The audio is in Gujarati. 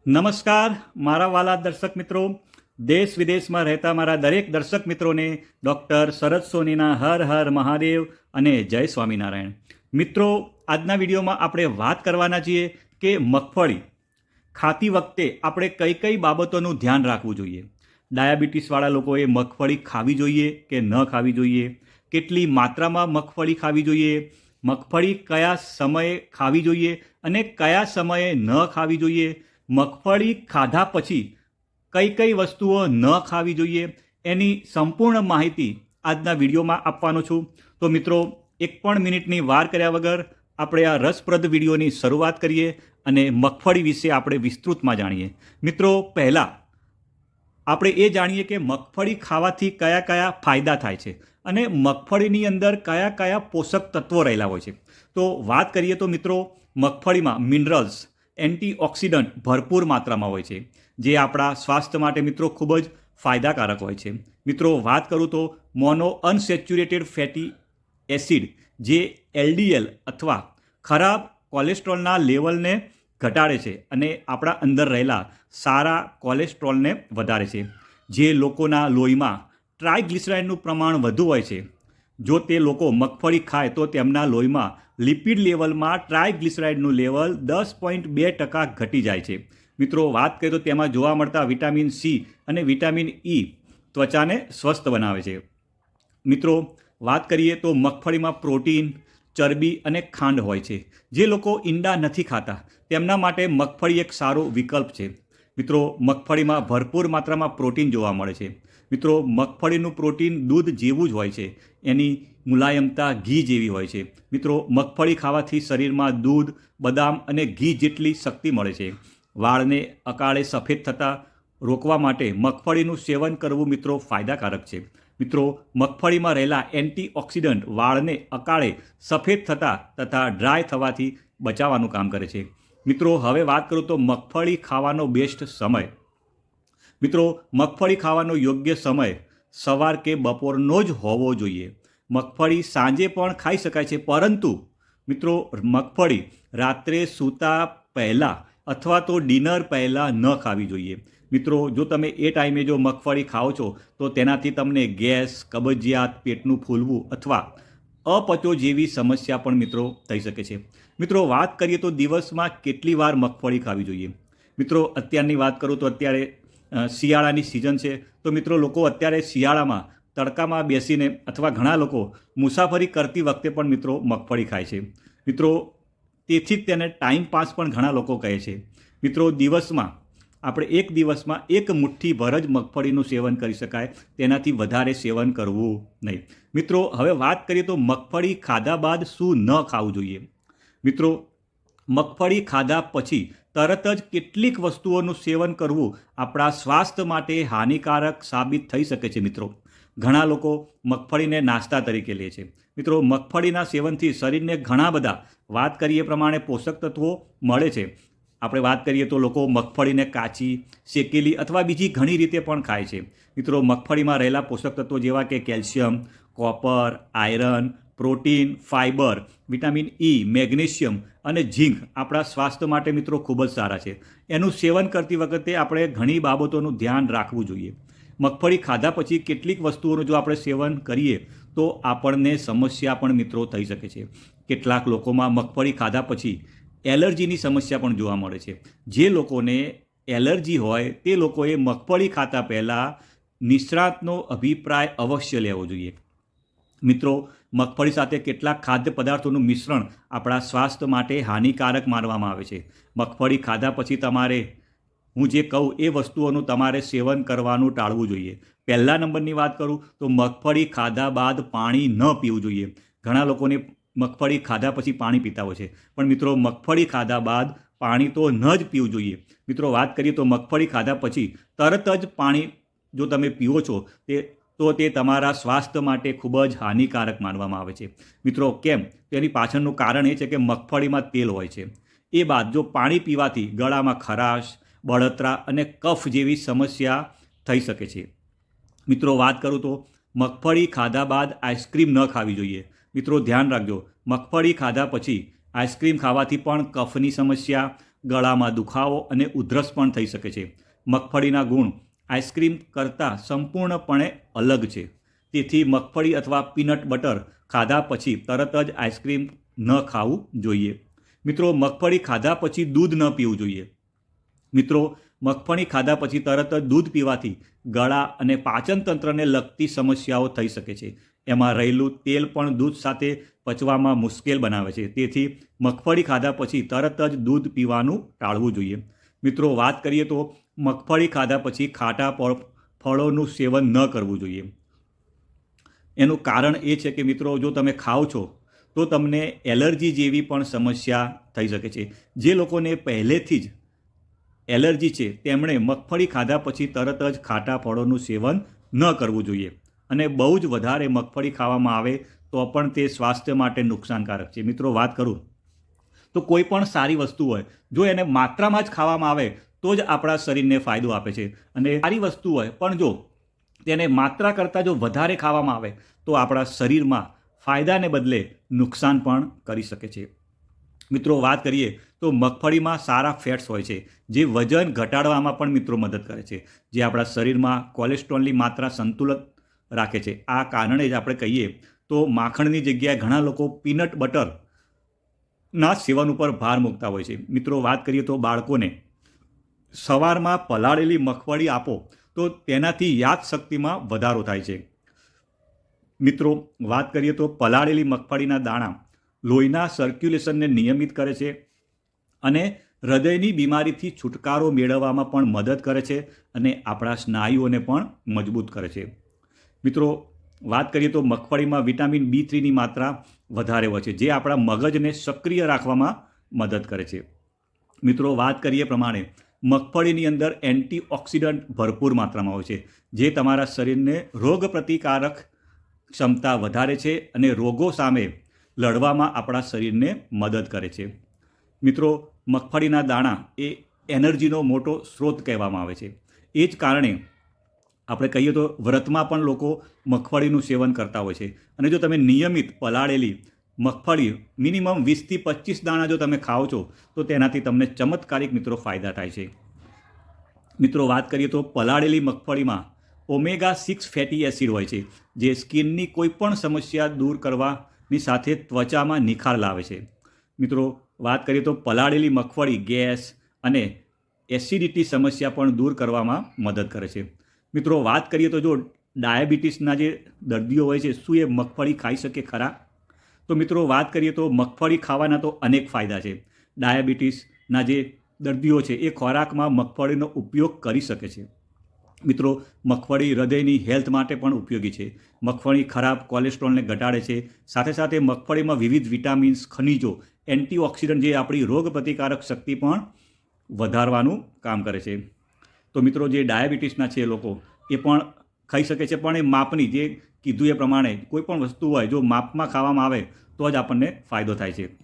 નમસ્કાર મારા વાલા દર્શક મિત્રો, દેશ વિદેશમાં રહેતા મારા દરેક દર્શક મિત્રોને ડૉક્ટર શરદ સોનીના હર હર મહાદેવ અને જય સ્વામિનારાયણ. મિત્રો, આજના વિડીયોમાં આપણે વાત કરવાના છીએ કે મગફળી ખાતી વખતે આપણે કઈ કઈ બાબતોનું ધ્યાન રાખવું જોઈએ. ડાયાબિટીસવાળા લોકોએ મગફળી ખાવી જોઈએ કે ન ખાવી જોઈએ, કેટલી માત્રામાં મગફળી ખાવી જોઈએ, મગફળી કયા સમયે ખાવી જોઈએ અને કયા સમયે ન ખાવી જોઈએ, મગફળી ખાધા પછી કઈ કઈ વસ્તુઓ ન ખાવી જોઈએ, એની સંપૂર્ણ માહિતી આજના વિડીયોમાં આપવાનો છું. તો મિત્રો, એક પણ મિનિટની વાર કર્યા વગર આપણે આ રસપ્રદ વિડીયોની શરૂઆત કરીએ અને મગફળી વિશે આપણે વિસ્તૃતમાં જાણીએ. મિત્રો, પહેલાં આપણે એ જાણીએ કે મગફળી ખાવાથી કયા કયા ફાયદા થાય છે અને મગફળીની અંદર કયા કયા પોષક તત્વો રહેલા હોય છે. તો વાત કરીએ તો મિત્રો, મગફળીમાં મિનરલ્સ, એન્ટીઓક્સિડન્ટ ભરપૂર માત્રામાં હોય છે, જે આપણા સ્વાસ્થ્ય માટે મિત્રો ખૂબ જ ફાયદાકારક હોય છે. મિત્રો, વાત કરું તો મોનો અનસેચ્યુરેટેડ ફેટી એસિડ, જે એલડીએલ અથવા ખરાબ કોલેસ્ટ્રોલના લેવલને ઘટાડે છે અને આપણા અંદર રહેલા સારા કોલેસ્ટ્રોલને વધારે છે. જે લોકોના લોહીમાં ટ્રાયગ્લિસરાઇડનું પ્રમાણ વધુ હોય છે, જો તે લોકો મગફળી ખાય તો તેમના લોહીમાં લિપિડ લેવલમાં ટ્રાયગ્લિસરાઇડનું લેવલ 10.2% ઘટી જાય છે. મિત્રો, વાત કરીએ તો તેમાં જોવા મળતા વિટામિન સી અને વિટામિન ઈ ત્વચાને સ્વસ્થ બનાવે છે. મિત્રો, વાત કરીએ તો મગફળીમાં પ્રોટીન, ચરબી અને ખાંડ હોય છે. જે લોકો ઈંડા નથી ખાતા તેમના માટે મગફળી એક સારો વિકલ્પ છે. મિત્રો, મગફળીમાં ભરપૂર માત્રામાં પ્રોટીન જોવા મળે છે. મિત્રો, મગફળીનું પ્રોટીન દૂધ જેવું જ હોય છે, એની મુલાયમતા ઘી જેવી હોય છે. મિત્રો, મગફળી ખાવાથી શરીરમાં દૂધ, બદામ અને ઘી જેટલી શક્તિ મળે છે. વાળને અકાળે સફેદ થતાં રોકવા માટે મગફળીનું સેવન કરવું મિત્રો ફાયદાકારક છે. મિત્રો, મગફળીમાં રહેલા એન્ટીઓક્સિડન્ટ વાળને અકાળે સફેદ થતાં તથા ડ્રાય થવાથી બચાવવાનું કામ કરે છે. મિત્રો, હવે વાત કરું તો મગફળી ખાવાનો બેસ્ટ સમય. મિત્રો, મગફળી ખાવાનો યોગ્ય સમય સવાર કે બપોરનો જ હોવો જોઈએ. મગફળી સાંજે પણ ખાઈ શકાય છે, પરંતુ મિત્રો, મગફળી રાત્રે સૂતા પહેલાં અથવા તો ડિનર પહેલાં ન ખાવી જોઈએ. મિત્રો, જો તમે એ ટાઈમે જો મગફળી ખાઓ છો તો તેનાથી તમને ગેસ, કબજિયાત, પેટનું ફૂલવું અથવા અપચો જેવી સમસ્યા પણ મિત્રો થઈ શકે છે. મિત્રો, વાત કરીએ તો દિવસમાં કેટલી વાર મગફળી ખાવી જોઈએ. મિત્રો, અત્યારની વાત કરું તો અત્યારે શિયાળાની સિઝન છે, તો મિત્રો લોકો અત્યારે શિયાળામાં તડકામાં બેસીને અથવા ઘણા લોકો મુસાફરી કરતી વખતે પણ મિત્રો મગફળી ખાય છે. મિત્રો, તેથી જ તેને ટાઈમ પાસ પણ ઘણા લોકો કહે છે. મિત્રો, દિવસમાં આપણે એક દિવસમાં એક મુઠ્ઠીભર જ મગફળીનું સેવન કરી શકાય, તેનાથી વધારે સેવન કરવું નહીં. મિત્રો, હવે વાત કરીએ તો મગફળી ખાધા બાદ શું ન ખાવું જોઈએ. મિત્રો, મગફળી ખાધા પછી તરત જ કેટલીક વસ્તુઓનું સેવન કરવું આપણા સ્વાસ્થ્ય માટે હાનિકારક સાબિત થઈ શકે છે. મિત્રો, ઘણા લોકો મગફળીને નાસ્તા તરીકે લે છે. મિત્રો, મગફળીના સેવનથી શરીરને ઘણા બધા વાત કરીએ પ્રમાણે પોષક તત્વો મળે છે. આપણે વાત કરીએ તો લોકો મગફળીને કાચી, શેકેલી અથવા બીજી ઘણી રીતે પણ ખાય છે. મિત્રો, મગફળીમાં રહેલા પોષક તત્વો જેવા કે calcium, copper, iron, protein, fibre, vitamin E, magnesium અને ઝીંક આપણા સ્વાસ્થ્ય માટે મિત્રો ખૂબ જ સારા છે. એનું સેવન કરતી વખતે આપણે ઘણી બાબતોનું ધ્યાન રાખવું જોઈએ. મગફળી ખાધા પછી કેટલીક વસ્તુઓનું જો આપણે સેવન કરીએ તો આપણને સમસ્યા પણ મિત્રો થઈ શકે છે. કેટલાક લોકોમાં મગફળી ખાધા પછી એલર્જીની સમસ્યા પણ જોવા મળે છે. જે લોકોને એલર્જી હોય તે લોકોએ મગફળી ખાતા પહેલાં નિષ્ણાતનો અભિપ્રાય અવશ્ય લેવો જોઈએ. મિત્રો, મગફળી સાથે કેટલાક ખાદ્ય પદાર્થોનું મિશ્રણ આપણા સ્વાસ્થ્ય માટે હાનિકારક માનવામાં આવે છે. મગફળી ખાધા પછી તમારે હું જે કહું એ વસ્તુઓનું તમારે સેવન કરવાનું ટાળવું જોઈએ. પહેલા નંબરની વાત કરું તો મગફળી ખાધા બાદ પાણી ન પીવું જોઈએ. ઘણા લોકોને મગફળી ખાધા પછી પાણી પીતા હોય છે, પણ મિત્રો, મગફળી ખાધા બાદ પાણી તો ન જ પીવું જોઈએ. મિત્રો, વાત કરીએ તો મગફળી ખાધા પછી તરત જ પાણી જો તમે પીવો છો તો તે તમારા સ્વાસ્થ્ય માટે ખૂબ જ હાનિકારક માનવામાં આવે છે. મિત્રો, કેમ? તેની પાછળનું કારણ એ છે કે મગફળીમાં તેલ હોય છે. એ બાદ જો પાણી પીવાથી ગળામાં ખરાશ, બળતરા અને કફ જેવી સમસ્યા થઈ શકે છે. મિત્રો, વાત કરું તો મગફળી ખાધા બાદ આઈસ્ક્રીમ ન ખાવી જોઈએ. મિત્રો, ધ્યાન રાખજો, મગફળી ખાધા પછી આઈસ્ક્રીમ ખાવાથી પણ કફની સમસ્યા, ગળામાં દુખાવો અને ઉધરસ પણ થઈ શકે છે. મગફળીના ગુણ આઈસ્ક્રીમ કરતાં સંપૂર્ણપણે અલગ છે. તેથી મગફળી અથવા પીનટ બટર ખાધા પછી તરત જ આઈસ્ક્રીમ ન ખાવું જોઈએ. મિત્રો, મગફળી ખાધા પછી દૂધ ન પીવું જોઈએ. મિત્રો, મગફળી ખાધા પછી તરત જ દૂધ પીવાથી ગળા અને પાચન તંત્રને લગતી સમસ્યાઓ થઈ શકે છે. એમાં રહેલું તેલ પણ દૂધ સાથે પચવામાં મુશ્કેલ બનાવે છે. તેથી મગફળી ખાધા પછી તરત જ દૂધ પીવાનું ટાળવું જોઈએ. મિત્રો, વાત કરીએ તો મગફળી ખાધા પછી ખાટા ફળોનું સેવન ન કરવું જોઈએ. એનું કારણ એ છે કે મિત્રો, જો તમે ખાઓ છો તો તમને એલર્જી જેવી પણ સમસ્યા થઈ શકે છે. જે લોકોને પહેલેથી જ એલર્જી છે તેમણે મગફળી ખાધા પછી તરત જ ખાટા ફળોનું સેવન ન કરવું જોઈએ. અને બહુ જ વધારે મગફળી ખાવામાં આવે તો પણ તે સ્વાસ્થ્ય માટે નુકસાનકારક છે. મિત્રો, વાત કરું તો કોઈ પણ સારી વસ્તુ હોય, જો એને માત્રામાં જ ખાવામાં આવે તો જ આપણા શરીરને ફાયદો આપે છે. અને સારી વસ્તુ હોય પણ જો તેને માત્રા કરતાં જો વધારે ખાવામાં આવે તો આપણા શરીરમાં ફાયદાને બદલે નુકસાન પણ કરી શકે છે. મિત્રો, વાત કરીએ તો મગફળીમાં સારા ફેટ્સ હોય છે જે વજન ઘટાડવામાં પણ મિત્રો મદદ કરે છે, જે આપણા શરીરમાં કોલેસ્ટ્રોલની માત્રા સંતુલિત રાખે છે. આ કારણે જ આપણે કહીએ તો માખણની જગ્યાએ ઘણા લોકો પીનટ બટરના સેવન ઉપર ભાર મૂકતા હોય છે. મિત્રો, વાત કરીએ તો બાળકોને સવારમાં પલાળેલી મગફળી આપો તો તેનાથી યાદશક્તિમાં વધારો થાય છે. મિત્રો, વાત કરીએ તો પલાળેલી મગફળીના દાણા લોહીના સર્ક્યુલેશનને નિયમિત કરે છે અને હૃદયની બીમારીથી છુટકારો મેળવવામાં પણ મદદ કરે છે અને આપણા સ્નાયુઓને પણ મજબૂત કરે છે. મિત્રો, વાત કરીએ તો મગફળીમાં વિટામિન B3ની માત્રા વધારે હોય છે, જે આપણા મગજને સક્રિય રાખવામાં મદદ કરે છે. મિત્રો, વાત કરીએ પ્રમાણે મગફળીની અંદર એન્ટીઓક્સિડન્ટ ભરપૂર માત્રામાં હોય છે, જે તમારા શરીરને રોગ પ્રતિકારક ક્ષમતા વધારે છે અને રોગો સામે લડવામાં આપણા શરીરને મદદ કરે છે. મિત્રો, મગફળીના દાણા એ એનર્જીનો મોટો સ્ત્રોત કહેવામાં આવે છે. એ જ કારણે આપણે કહીએ તો વ્રતમાં પણ લોકો મગફળીનું સેવન કરતા હોય છે. અને જો તમે નિયમિત પલાળેલી મગફળી મિનિમમ 20થી 25 દાણા જો તમે ખાઓ છો તો તેનાથી તમને ચમત્કારિક મિત્રો ફાયદા થાય છે. મિત્રો, વાત કરીએ તો પલાળેલી મગફળીમાં omega-6 ફેટી એસિડ હોય છે, જે સ્કિનની કોઈ પણ સમસ્યા દૂર કરવાની સાથે ત્વચામાં નિખાર લાવે છે. મિત્રો, વાત કરીએ તો પલાળેલી મગફળી ગેસ અને એસિડિટી સમસ્યા પણ દૂર કરવામાં મદદ કરે છે. મિત્રો, વાત કરીએ તો જો ડાયાબિટીસના જે દર્દીઓ હોય છે, શું એ મગફળી ખાઈ શકે ખરા? તો મિત્રો, વાત કરીએ તો મગફળી ખાવાના તો અનેક ફાયદા છે. ડાયાબિટીસના જે દર્દીઓ છે એ ખોરાકમાં મગફળીનો ઉપયોગ કરી શકે છે. મિત્રો, મગફળી હૃદયની હેલ્થ માટે પણ ઉપયોગી છે. મગફળી ખરાબ કોલેસ્ટ્રોલને ઘટાડે છે. સાથે સાથે મગફળીમાં વિવિધ વિટામિન્સ, ખનિજો, એન્ટીઓક્સિડન્ટ જે આપણી રોગ પ્રતિકારક શક્તિ પણ વધારવાનું કામ કરે છે. તો મિત્રો, જે ડાયાબિટીસના છે લોકો એ પણ ખાઈ શકે છે, પણ એ માપની, જે કીધું એ પ્રમાણે કોઈ પણ વસ્તુ હોય જો માપમાં ખાવામાં આવે તો જ આપણને ફાયદો થાય છે.